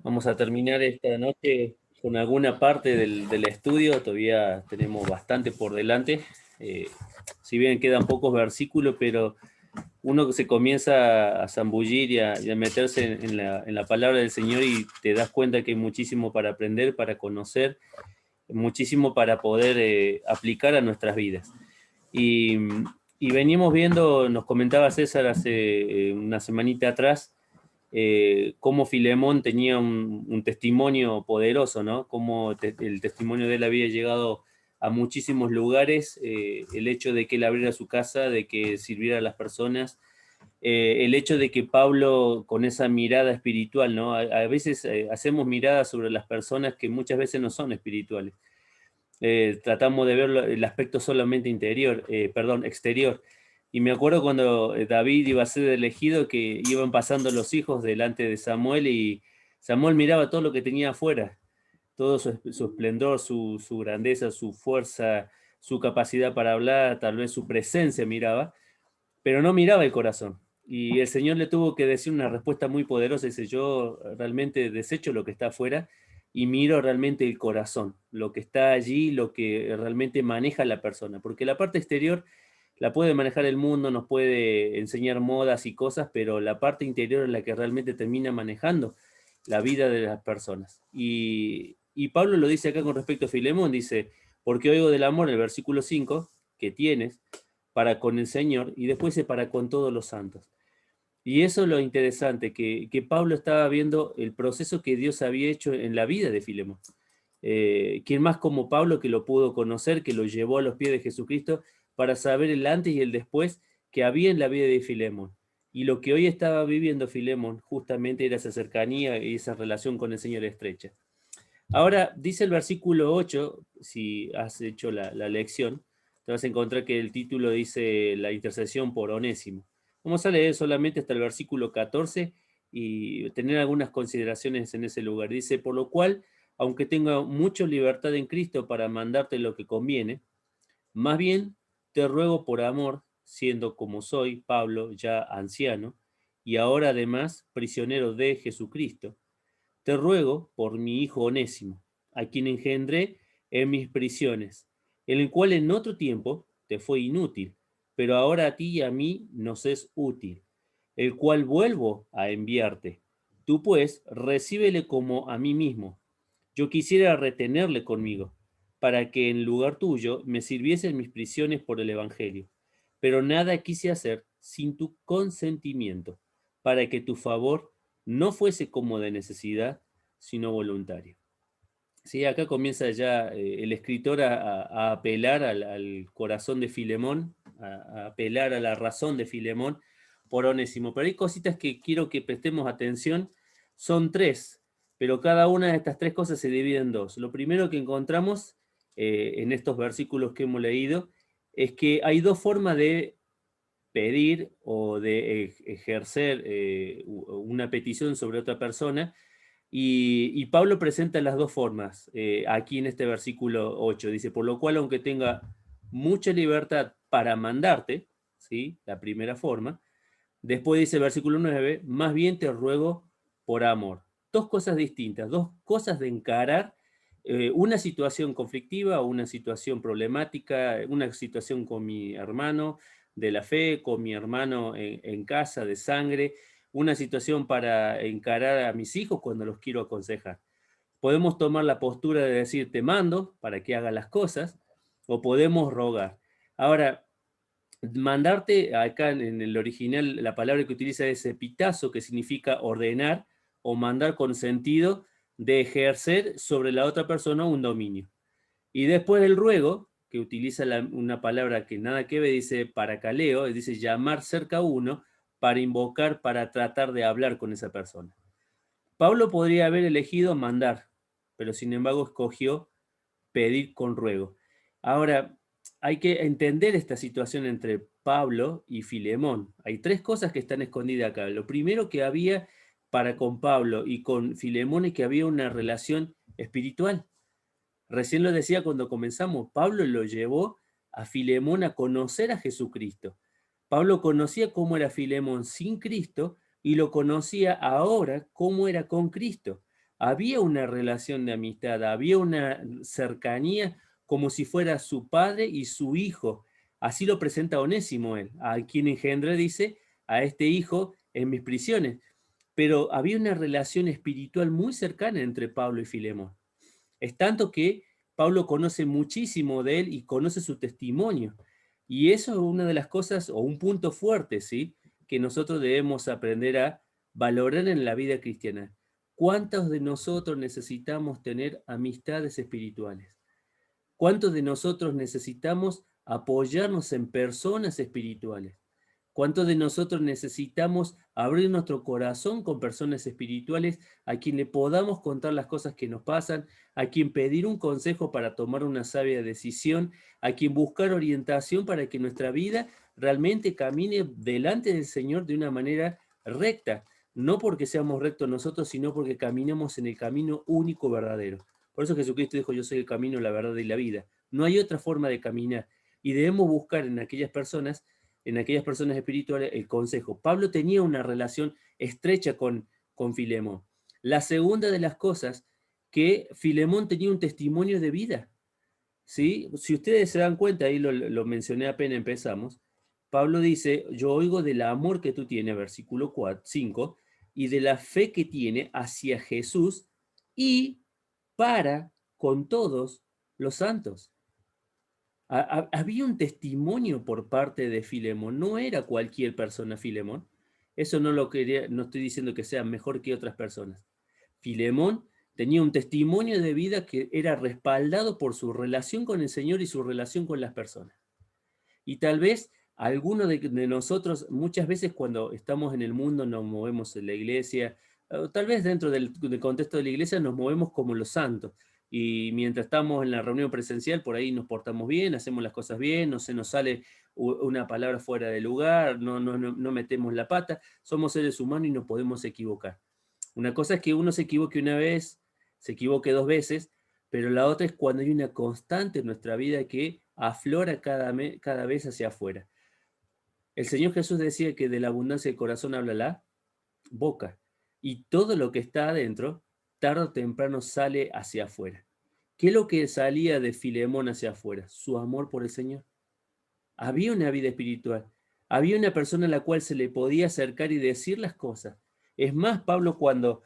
Vamos a terminar esta noche con alguna parte del estudio, todavía tenemos bastante por delante. Eh, si bien quedan pocos versículos, pero uno que se comienza a zambullir y a meterse en la palabra del Señor y te das cuenta que hay muchísimo para aprender, para conocer, muchísimo para poder aplicar a nuestras vidas. Y, y venimos viendo, nos comentaba César hace una semanita atrás, cómo Filemón tenía un testimonio poderoso, ¿no? Cómo el testimonio de él había llegado a muchísimos lugares, el hecho de que él abriera su casa, de que sirviera a las personas, el hecho de que Pablo con esa mirada espiritual, ¿no? A veces hacemos miradas sobre las personas que muchas veces no son espirituales. Tratamos de ver el aspecto solamente exterior. Y me acuerdo cuando David iba a ser elegido, que iban pasando los hijos delante de Samuel y Samuel miraba todo lo que tenía afuera, todo su esplendor, su grandeza, su fuerza, su capacidad para hablar, tal vez su presencia miraba, pero no miraba el corazón. Y el Señor le tuvo que decir una respuesta muy poderosa, dice, yo realmente desecho lo que está afuera y miro realmente el corazón, lo que está allí, lo que realmente maneja la persona, porque la parte exterior la puede manejar el mundo, nos puede enseñar modas y cosas, pero la parte interior es la que realmente termina manejando la vida de las personas. Y Pablo lo dice acá con respecto a Filemón, dice, porque oigo del amor, el versículo 5, que tienes para con el Señor, y después dice para con todos los santos. Y eso es lo interesante, que Pablo estaba viendo el proceso que Dios había hecho en la vida de Filemón. ¿Quién más como Pablo que lo pudo conocer, que lo llevó a los pies de Jesucristo para saber el antes y el después que había en la vida de Filemón? Y lo que hoy estaba viviendo Filemón justamente era esa cercanía y esa relación con el Señor estrecha. Ahora, dice el versículo 8, si has hecho la lección, te vas a encontrar que el título dice la intercesión por Onésimo. Vamos a leer solamente hasta el versículo 14 y tener algunas consideraciones en ese lugar. Dice, por lo cual, aunque tenga mucha libertad en Cristo para mandarte lo que conviene, más bien te ruego por amor, siendo como soy, Pablo, ya anciano, y ahora además prisionero de Jesucristo, te ruego por mi hijo Onésimo, a quien engendré en mis prisiones, el cual en otro tiempo te fue inútil, pero ahora a ti y a mí nos es útil, el cual vuelvo a enviarte. Tú pues, recíbele como a mí mismo. Yo quisiera retenerle conmigo, para que en lugar tuyo me sirviese en mis prisiones por el Evangelio. Pero nada quise hacer sin tu consentimiento, para que tu favor no fuese como de necesidad, sino voluntario. Sí, acá comienza ya el escritor a apelar al corazón de Filemón, a apelar a la razón de Filemón por Onésimo. Pero hay cositas que quiero que prestemos atención. Son tres, pero cada una de estas tres cosas se divide en dos. Lo primero que encontramos en estos versículos que hemos leído es que hay dos formas de pedir o de ejercer una petición sobre otra persona. Y Pablo presenta las dos formas aquí en este versículo 8. Dice, por lo cual, aunque tenga mucha libertad para mandarte, ¿sí? La primera forma. Después dice el versículo 9, más bien te ruego por amor. Dos cosas distintas, dos cosas de encarar una situación conflictiva o una situación problemática, una situación con mi hermano de la fe, con mi hermano en casa de sangre, una situación para encarar a mis hijos cuando los quiero aconsejar. Podemos tomar la postura de decir, te mando para que haga las cosas, o podemos rogar. Ahora, mandarte, acá en el original, la palabra que utiliza es epitazo, que significa ordenar o mandar con sentido de ejercer sobre la otra persona un dominio. Y después el ruego, que utiliza una palabra que nada que ve, dice paracaleo, dice llamar cerca a uno para invocar, para tratar de hablar con esa persona. Pablo podría haber elegido mandar, pero sin embargo escogió pedir con ruego. Ahora, hay que entender esta situación entre Pablo y Filemón. Hay tres cosas que están escondidas acá. Lo primero que había para con Pablo y con Filemón es que había una relación espiritual. Recién lo decía cuando comenzamos, Pablo lo llevó a Filemón a conocer a Jesucristo. Pablo conocía cómo era Filemón sin Cristo y lo conocía ahora cómo era con Cristo. Había una relación de amistad, había una cercanía como si fuera su padre y su hijo. Así lo presenta Onésimo él, a quien engendré, dice, a este hijo en mis prisiones. Pero había una relación espiritual muy cercana entre Pablo y Filemón. Es tanto que Pablo conoce muchísimo de él y conoce su testimonio. Y eso es una de las cosas, o un punto fuerte, ¿sí? Que nosotros debemos aprender a valorar en la vida cristiana. ¿Cuántos de nosotros necesitamos tener amistades espirituales? ¿Cuántos de nosotros necesitamos apoyarnos en personas espirituales? ¿Cuántos de nosotros necesitamos abrir nuestro corazón con personas espirituales a quien le podamos contar las cosas que nos pasan, a quien pedir un consejo para tomar una sabia decisión, a quien buscar orientación para que nuestra vida realmente camine delante del Señor de una manera recta? No porque seamos rectos nosotros, sino porque caminemos en el camino único verdadero. Por eso Jesucristo dijo, yo soy el camino, la verdad y la vida. No hay otra forma de caminar. Y debemos buscar en aquellas personas espirituales el consejo. Pablo tenía una relación estrecha con Filemón. La segunda de las cosas, que Filemón tenía un testimonio de vida. ¿Sí? Si ustedes se dan cuenta, ahí lo mencioné apenas empezamos, Pablo dice, yo oigo del amor que tú tienes, versículo 5, y de la fe que tiene hacia Jesús y para con todos los santos. Había un testimonio por parte de Filemón, no era cualquier persona Filemón. Eso no lo quería, no estoy diciendo que sea mejor que otras personas. Filemón tenía un testimonio de vida que era respaldado por su relación con el Señor y su relación con las personas. Y tal vez algunos de nosotros, muchas veces cuando estamos en el mundo, nos movemos en la iglesia, o tal vez dentro del contexto de la iglesia nos movemos como los santos. Y mientras estamos en la reunión presencial, por ahí nos portamos bien, hacemos las cosas bien, no se nos sale una palabra fuera de lugar, no metemos la pata, somos seres humanos y nos podemos equivocar. Una cosa es que uno se equivoque una vez, se equivoque dos veces, pero la otra es cuando hay una constante en nuestra vida que aflora cada vez hacia afuera. El Señor Jesús decía que de la abundancia del corazón habla la boca, y todo lo que está adentro, tarde o temprano sale hacia afuera. ¿Qué es lo que salía de Filemón hacia afuera? Su amor por el Señor. Había una vida espiritual. Había una persona a la cual se le podía acercar y decir las cosas. Es más, Pablo cuando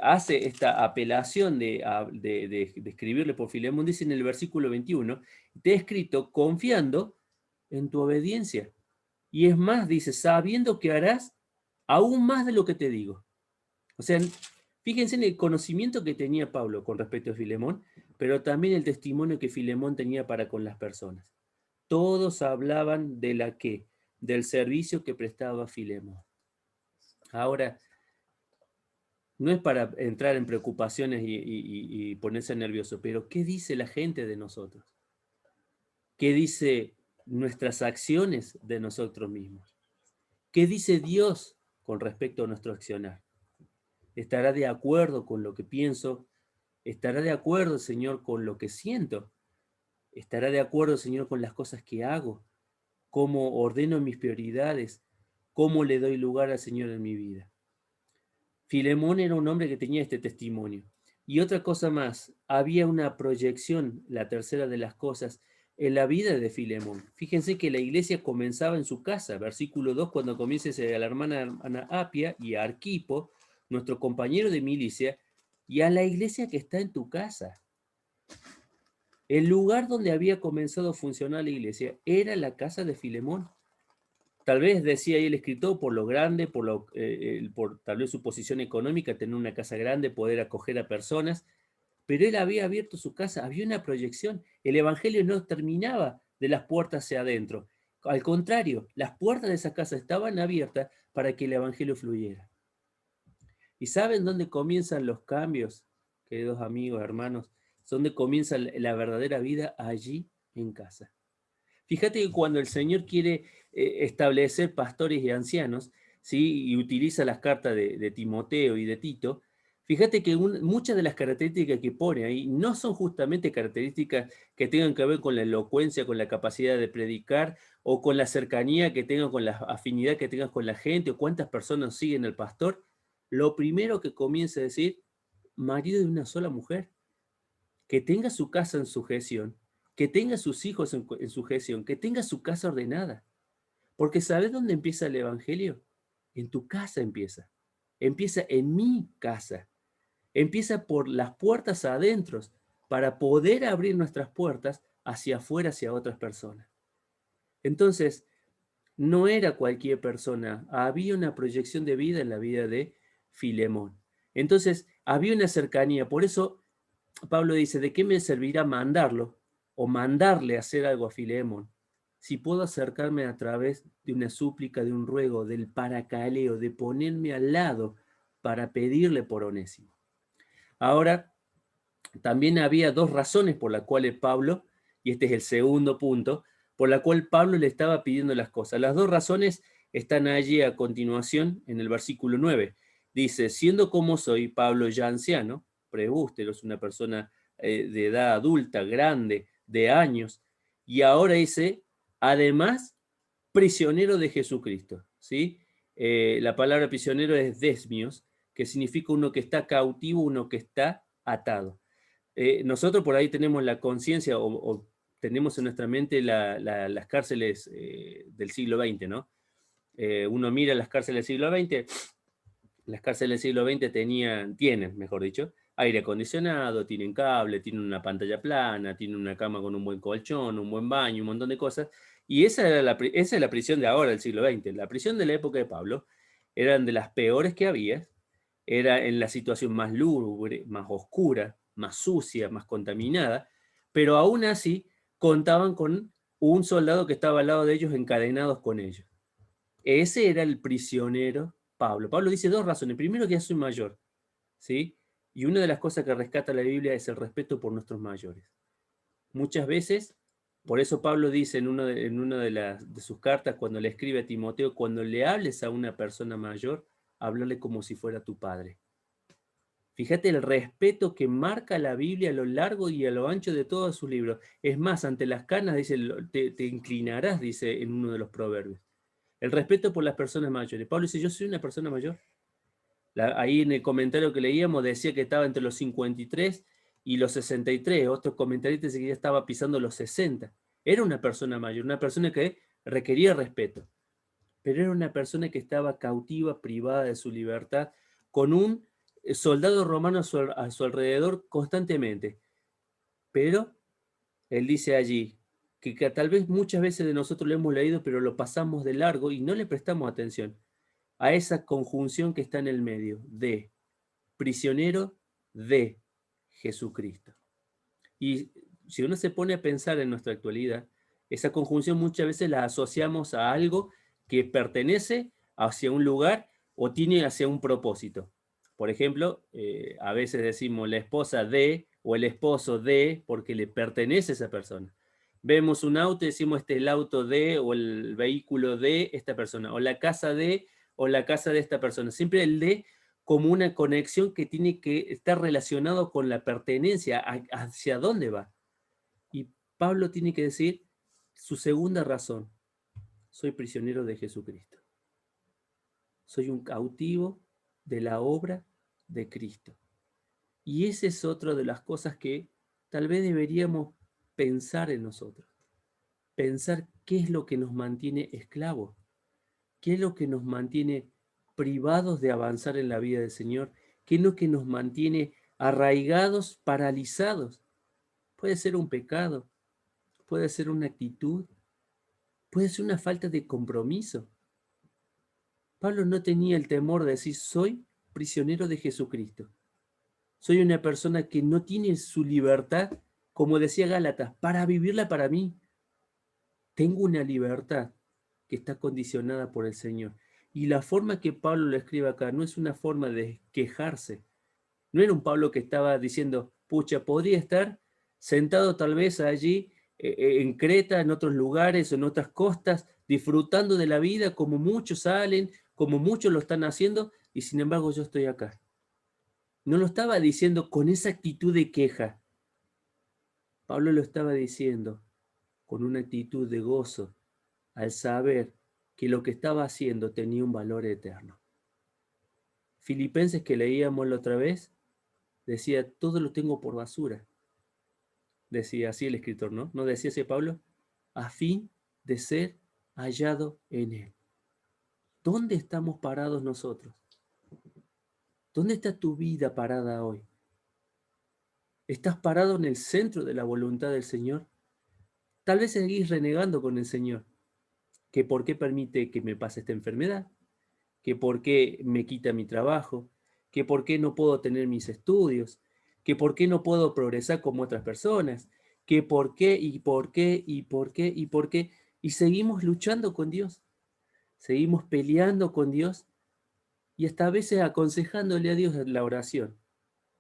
hace esta apelación de escribirle por Filemón, dice en el versículo 21, te he escrito confiando en tu obediencia. Y es más, dice, sabiendo que harás aún más de lo que te digo. O sea, fíjense en el conocimiento que tenía Pablo con respecto a Filemón, pero también el testimonio que Filemón tenía para con las personas. Todos hablaban de la que, del servicio que prestaba Filemón. Ahora, no es para entrar en preocupaciones y ponerse nervioso, pero ¿qué dice la gente de nosotros? ¿Qué dice nuestras acciones de nosotros mismos? ¿Qué dice Dios con respecto a nuestro accionar? ¿Estará de acuerdo con lo que pienso? ¿Estará de acuerdo, Señor, con lo que siento? ¿Estará de acuerdo, Señor, con las cosas que hago? ¿Cómo ordeno mis prioridades? ¿Cómo le doy lugar al Señor en mi vida? Filemón era un hombre que tenía este testimonio. Y otra cosa más, había una proyección, la tercera de las cosas, en la vida de Filemón. Fíjense que la iglesia comenzaba en su casa, versículo 2, cuando comienza a la hermana Apia y a Arquipo, nuestro compañero de milicia, y a la iglesia que está en tu casa. El lugar donde había comenzado a funcionar la iglesia era la casa de Filemón. Tal vez decía ahí el escritor, por lo grande, por tal vez su posición económica, tener una casa grande, poder acoger a personas, pero él había abierto su casa, había una proyección. El evangelio no terminaba de las puertas hacia adentro. Al contrario, las puertas de esa casa estaban abiertas para que el evangelio fluyera. ¿Y saben dónde comienzan los cambios, queridos amigos, hermanos? ¿Dónde comienza la verdadera vida? Allí en casa. Fíjate que cuando el Señor quiere establecer pastores y ancianos, ¿sí? Y utiliza las cartas de Timoteo y de Tito, fíjate que muchas de las características que pone ahí no son justamente características que tengan que ver con la elocuencia, con la capacidad de predicar o con la cercanía que tengan, con la afinidad que tengas con la gente o cuántas personas siguen al pastor. Lo primero que comienza a decir, marido de una sola mujer, que tenga su casa en sujeción, que tenga sus hijos en sujeción, que tenga su casa ordenada. Porque ¿sabes dónde empieza el evangelio? En tu casa empieza. Empieza en mi casa. Empieza por las puertas adentro, para poder abrir nuestras puertas hacia afuera, hacia otras personas. Entonces, no era cualquier persona, había una proyección de vida en la vida de Filemón. Entonces, había una cercanía. Por eso Pablo dice, ¿de qué me servirá mandarlo o mandarle a hacer algo a Filemón? Si puedo acercarme a través de una súplica, de un ruego, del paracaleo, de ponerme al lado para pedirle por Onésimo. Ahora, también había dos razones por las cuales Pablo, y este es el segundo punto, por la cual Pablo le estaba pidiendo las cosas. Las dos razones están allí a continuación en el versículo 9. Dice, siendo como soy, Pablo ya anciano, prebústero, es una persona de edad adulta, grande, de años, y ahora dice, además, prisionero de Jesucristo, ¿sí? La palabra prisionero es desmios, que significa uno que está cautivo, uno que está atado. Nosotros por ahí tenemos la conciencia o tenemos en nuestra mente las cárceles del siglo XX, ¿no? Uno mira las cárceles del siglo XX, las cárceles del siglo XX tienen, mejor dicho, aire acondicionado, tienen cable, tienen una pantalla plana, tienen una cama con un buen colchón, un buen baño, un montón de cosas. Y esa es la prisión de ahora, del siglo XX. La prisión de la época de Pablo eran de las peores que había, era en la situación más lúgubre, más oscura, más sucia, más contaminada, pero aún así contaban con un soldado que estaba al lado de ellos encadenados con ellos. Ese era el prisionero Pablo. Pablo dice dos razones. Primero, que ya soy mayor, ¿sí? Y una de las cosas que rescata la Biblia es el respeto por nuestros mayores. Muchas veces, por eso Pablo dice en una de sus cartas, cuando le escribe a Timoteo, cuando le hables a una persona mayor, háblale como si fuera tu padre. Fíjate el respeto que marca la Biblia a lo largo y a lo ancho de todos sus libros. Es más, ante las canas, dice, te inclinarás, dice en uno de los proverbios. El respeto por las personas mayores. Pablo dice, yo soy una persona mayor. Ahí en el comentario que leíamos decía que estaba entre los 53 y los 63. Otros comentaristas decían que ya estaba pisando los 60. Era una persona mayor, una persona que requería respeto. Pero era una persona que estaba cautiva, privada de su libertad, con un soldado romano a su alrededor constantemente. Pero él dice allí que tal vez muchas veces de nosotros lo hemos leído, pero lo pasamos de largo y no le prestamos atención a esa conjunción que está en el medio de prisionero de Jesucristo. Y si uno se pone a pensar en nuestra actualidad, esa conjunción muchas veces la asociamos a algo que pertenece hacia un lugar o tiene hacia un propósito. Por ejemplo, a veces decimos la esposa de o el esposo de porque le pertenece a esa persona. Vemos un auto y decimos este es el auto de o el vehículo de esta persona, o la casa de o la casa de esta persona. Siempre el de como una conexión que tiene que estar relacionado con la pertenencia, hacia dónde va. Y Pablo tiene que decir su segunda razón, soy prisionero de Jesucristo. Soy un cautivo de la obra de Cristo. Y esa es otra de las cosas que tal vez deberíamos pensar en nosotros. Pensar qué es lo que nos mantiene esclavos, qué es lo que nos mantiene privados de avanzar en la vida del Señor, qué es lo que nos mantiene arraigados, paralizados. Puede ser un pecado, puede ser una actitud, puede ser una falta de compromiso. Pablo no tenía el temor de decir, soy prisionero de Jesucristo. Soy una persona que no tiene su libertad, como decía Gálatas, para vivirla para mí. Tengo una libertad que está condicionada por el Señor. Y la forma que Pablo lo escribe acá no es una forma de quejarse. No era un Pablo que estaba diciendo, pucha, podría estar sentado tal vez allí en Creta, en otros lugares, en otras costas, disfrutando de la vida como muchos salen, como muchos lo están haciendo, y sin embargo yo estoy acá. No lo estaba diciendo con esa actitud de queja. Pablo lo estaba diciendo con una actitud de gozo, al saber que lo que estaba haciendo tenía un valor eterno. Filipenses, que leíamos la otra vez, Decía, todo lo tengo por basura. Decía así el escritor, ¿no? ¿No decía ese Pablo? A fin de ser hallado en él. ¿Dónde estamos parados nosotros? ¿Dónde está tu vida parada hoy? ¿Estás parado en el centro de la voluntad del Señor? Tal vez seguís renegando con el Señor, que por qué permite que me pase esta enfermedad, que por qué me quita mi trabajo, que por qué no puedo tener mis estudios, que por qué no puedo progresar como otras personas, que por qué y por qué y por qué y por qué. Y seguimos luchando con Dios, seguimos peleando con Dios y hasta a veces aconsejándole a Dios en la oración,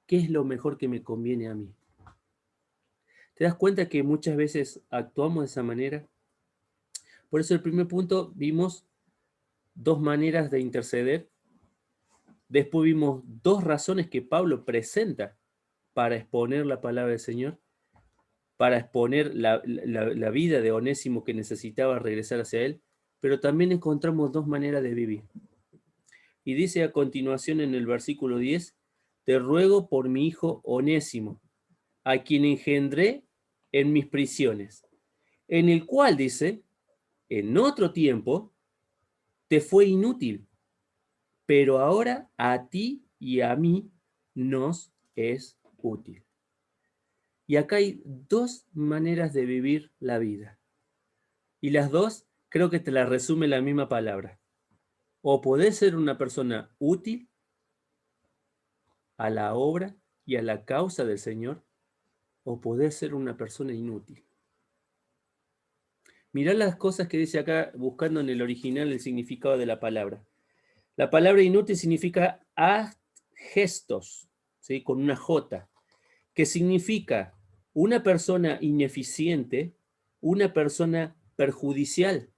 ¿qué es lo mejor que me conviene a mí? ¿Te das cuenta que muchas veces actuamos de esa manera? Por eso el primer punto vimos dos maneras de interceder. Después vimos dos razones que Pablo presenta para exponer la palabra del Señor, para exponer la vida de Onésimo que necesitaba regresar hacia él, pero también encontramos dos maneras de vivir. Y dice a continuación en el versículo 10, te ruego por mi hijo Onésimo, a quien engendré en mis prisiones, en el cual dice, en otro tiempo te fue inútil, pero ahora a ti y a mí nos es útil. Y acá hay dos maneras de vivir la vida. Y las dos creo que te las resume la misma palabra. O podés ser una persona útil a la obra y a la causa del Señor, o podés ser una persona inútil. Mirá las cosas que dice acá, buscando en el original el significado de la palabra. La palabra inútil significa gestos, ¿sí? Con una J, que significa una persona ineficiente, una persona perjudicial.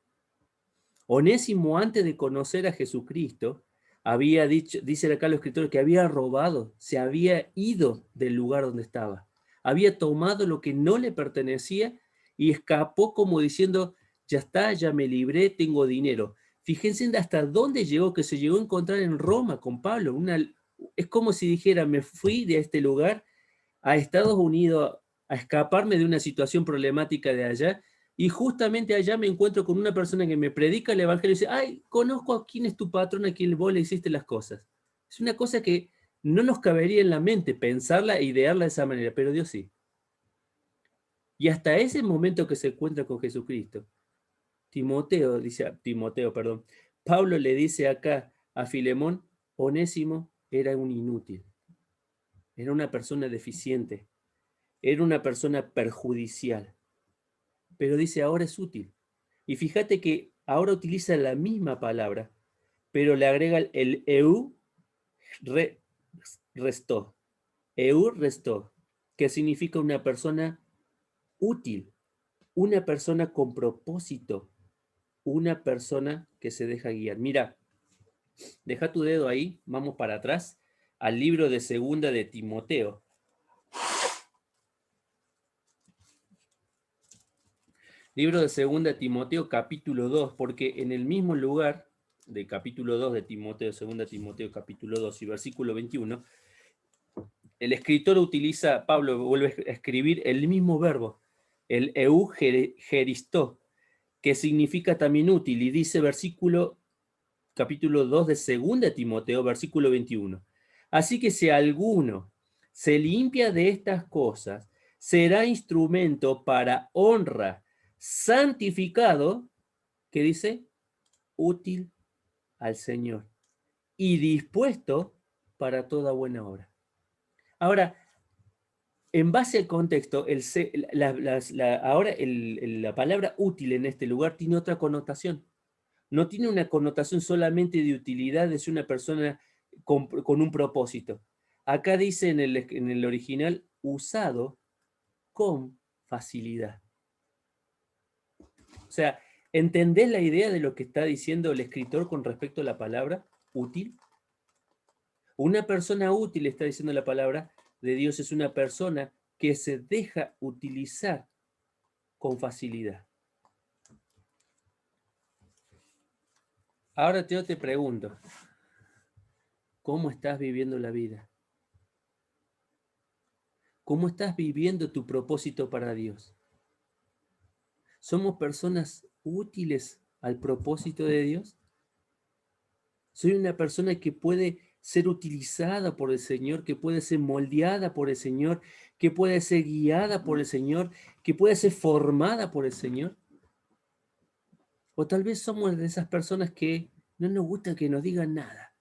Onésimo, antes de conocer a Jesucristo, había dicho, dice acá los escritores, que había robado, se había ido del lugar donde estaba, había tomado lo que no le pertenecía y escapó como diciendo, ya está, ya me libré, tengo dinero. Fíjense hasta dónde llegó, que se llegó a encontrar en Roma con Pablo. Es como si dijera, me fui de este lugar a Estados Unidos a escaparme de una situación problemática de allá, y justamente allá me encuentro con una persona que me predica el evangelio y dice, ay, conozco a quién es tu patrón, a quien vos le hiciste las cosas. Es una cosa que no nos cabería en la mente pensarla e idearla de esa manera, pero Dios sí. Y hasta ese momento que se encuentra con Jesucristo, Pablo le dice acá a Filemón, Onésimo era un inútil, era una persona deficiente, era una persona perjudicial, pero dice ahora es útil. Y fíjate que ahora utiliza la misma palabra, pero le agrega el restó, restó, que significa una persona útil, una persona con propósito, una persona que se deja guiar. Mira, deja tu dedo ahí, vamos para atrás, al libro de Segunda de Timoteo. Libro de Segunda de Timoteo, capítulo 2, porque en el mismo lugar del capítulo 2 de Timoteo, Segunda Timoteo, capítulo 2 y versículo 21, el escritor utiliza, Pablo vuelve a escribir el mismo verbo, el eugeristó, que significa también útil, y dice capítulo 2 de Segunda Timoteo, versículo 21. Así que si alguno se limpia de estas cosas, será instrumento para honra, santificado, ¿qué dice? Útil al Señor y dispuesto para toda buena obra. Ahora, en base al contexto, ahora la palabra útil en este lugar tiene otra connotación. No tiene una connotación solamente de utilidad de ser una persona con un propósito. Acá dice en el original, usado con facilidad. O sea, ¿entendés la idea de lo que está diciendo el escritor con respecto a la palabra útil? Una persona útil, está diciendo la palabra de Dios, es una persona que se deja utilizar con facilidad. Ahora yo te pregunto, ¿cómo estás viviendo la vida? ¿Cómo estás viviendo tu propósito para Dios? ¿Somos personas útiles al propósito de Dios? ¿Soy una persona que puede ser utilizada por el Señor, que puede ser moldeada por el Señor, que puede ser guiada por el Señor, que puede ser formada por el Señor? O tal vez somos de esas personas que no nos gusta que nos digan nada,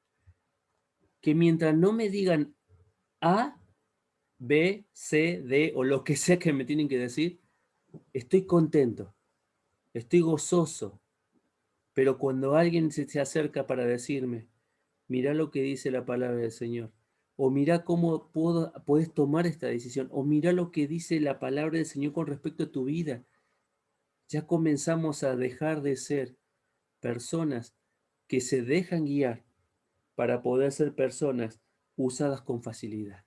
que mientras no me digan A, B, C, D o lo que sea que me tienen que decir, estoy contento, estoy gozoso, pero cuando alguien se acerca para decirme, mira lo que dice la palabra del Señor, o mira cómo puedes tomar esta decisión, o mira lo que dice la palabra del Señor con respecto a tu vida, ya comenzamos a dejar de ser personas que se dejan guiar para poder ser personas usadas con facilidad.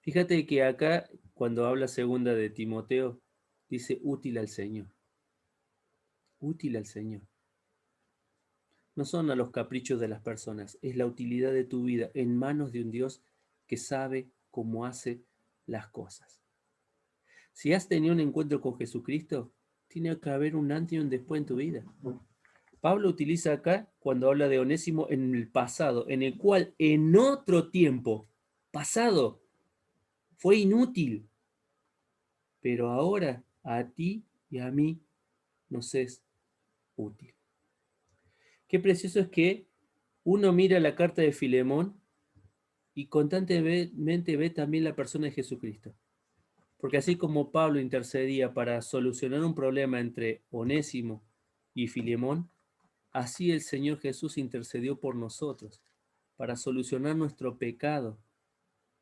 Fíjate que acá, cuando habla segunda de Timoteo, dice útil al Señor, útil al Señor. No son a los caprichos de las personas, es la utilidad de tu vida en manos de un Dios que sabe cómo hace las cosas. Si has tenido un encuentro con Jesucristo, tiene que haber un antes y un después en tu vida. Pablo utiliza acá, cuando habla de Onésimo, en el pasado, en el cual en otro tiempo pasado fue inútil, pero ahora a ti y a mí nos es útil. Qué precioso es que uno mira la carta de Filemón y constantemente ve también la persona de Jesucristo. Porque así como Pablo intercedía para solucionar un problema entre Onésimo y Filemón, así el Señor Jesús intercedió por nosotros para solucionar nuestro pecado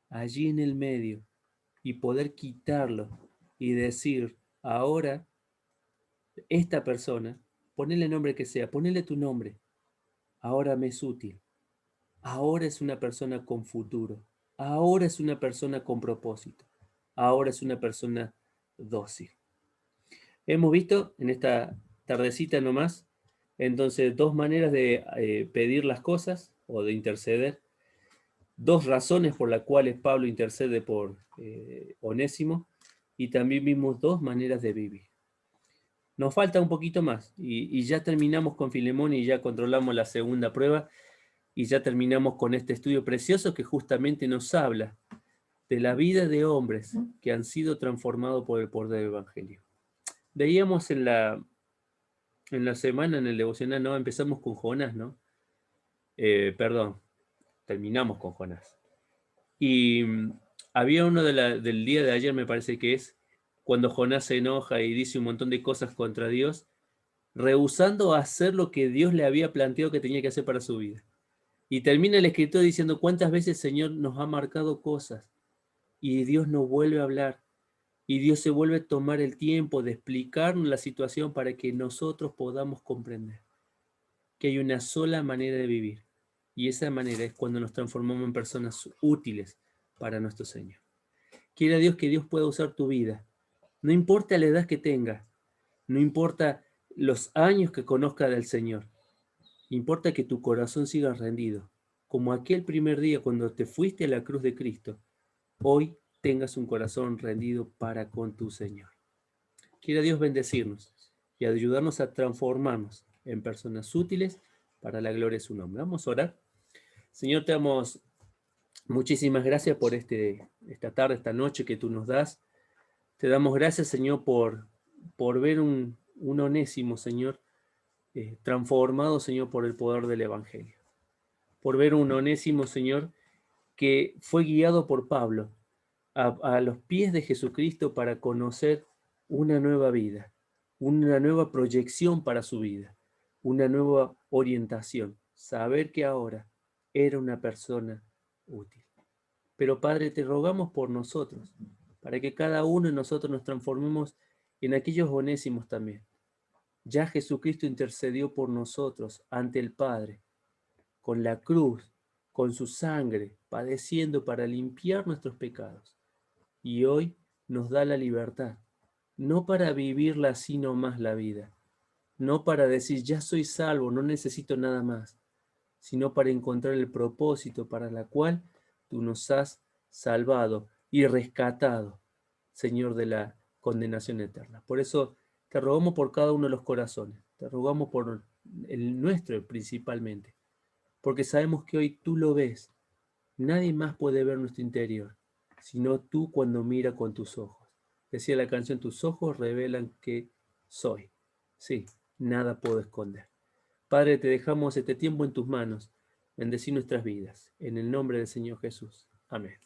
allí en el medio y poder quitarlo y decir, ahora esta persona, ponele el nombre que sea, ponele tu nombre, ahora me es útil, ahora es una persona con futuro, ahora es una persona con propósito, ahora es una persona dócil. Hemos visto en esta tardecita nomás, entonces, dos maneras de pedir las cosas o de interceder, dos razones por las cuales Pablo intercede por Onésimo, y también vimos dos maneras de vivir. Nos falta un poquito más y ya terminamos con Filemón y ya controlamos la segunda prueba y ya terminamos con este estudio precioso que justamente nos habla de la vida de hombres que han sido transformados por el poder del Evangelio. Veíamos en la semana, en el devocional, ¿no? Empezamos con Jonás, ¿no? Perdón, terminamos con Jonás. Y había uno del día de ayer, me parece que es, cuando Jonás se enoja y dice un montón de cosas contra Dios, rehusando hacer lo que Dios le había planteado que tenía que hacer para su vida. Y termina el escritor diciendo cuántas veces el Señor nos ha marcado cosas y Dios nos vuelve a hablar y Dios se vuelve a tomar el tiempo de explicarnos la situación para que nosotros podamos comprender que hay una sola manera de vivir y esa manera es cuando nos transformamos en personas útiles para nuestro Señor. Quiera Dios que Dios pueda usar tu vida, no importa la edad que tengas, no importa los años que conozca del Señor, importa que tu corazón siga rendido, como aquel primer día cuando te fuiste a la cruz de Cristo, hoy tengas un corazón rendido para con tu Señor. Quiera Dios bendecirnos y ayudarnos a transformarnos en personas útiles para la gloria de su nombre. Vamos a orar. Señor, te damos muchísimas gracias por esta tarde, esta noche que tú nos das. Te damos gracias, Señor, por ver un Onésimo, Señor, transformado, Señor, por el poder del Evangelio. Por ver un Onésimo, Señor, que fue guiado por Pablo a los pies de Jesucristo para conocer una nueva vida, una nueva proyección para su vida, una nueva orientación, saber que ahora era una persona útil. Pero Padre, te rogamos por nosotros, para que cada uno de nosotros nos transformemos en aquellos onésimos también. Ya Jesucristo intercedió por nosotros ante el Padre, con la cruz, con su sangre, padeciendo para limpiar nuestros pecados. Y hoy nos da la libertad, no para vivirla así nomás la vida, no para decir ya soy salvo, no necesito nada más, sino para encontrar el propósito para la cual tú nos has salvado y rescatado, Señor, de la condenación eterna. Por eso te rogamos por cada uno de los corazones, te rogamos por el nuestro principalmente, porque sabemos que hoy tú lo ves. Nadie más puede ver nuestro interior, sino tú cuando mira con tus ojos. Decía la canción, tus ojos revelan que soy. Sí, nada puedo esconder. Padre, te dejamos este tiempo en tus manos. Bendecí nuestras vidas. En el nombre del Señor Jesús. Amén.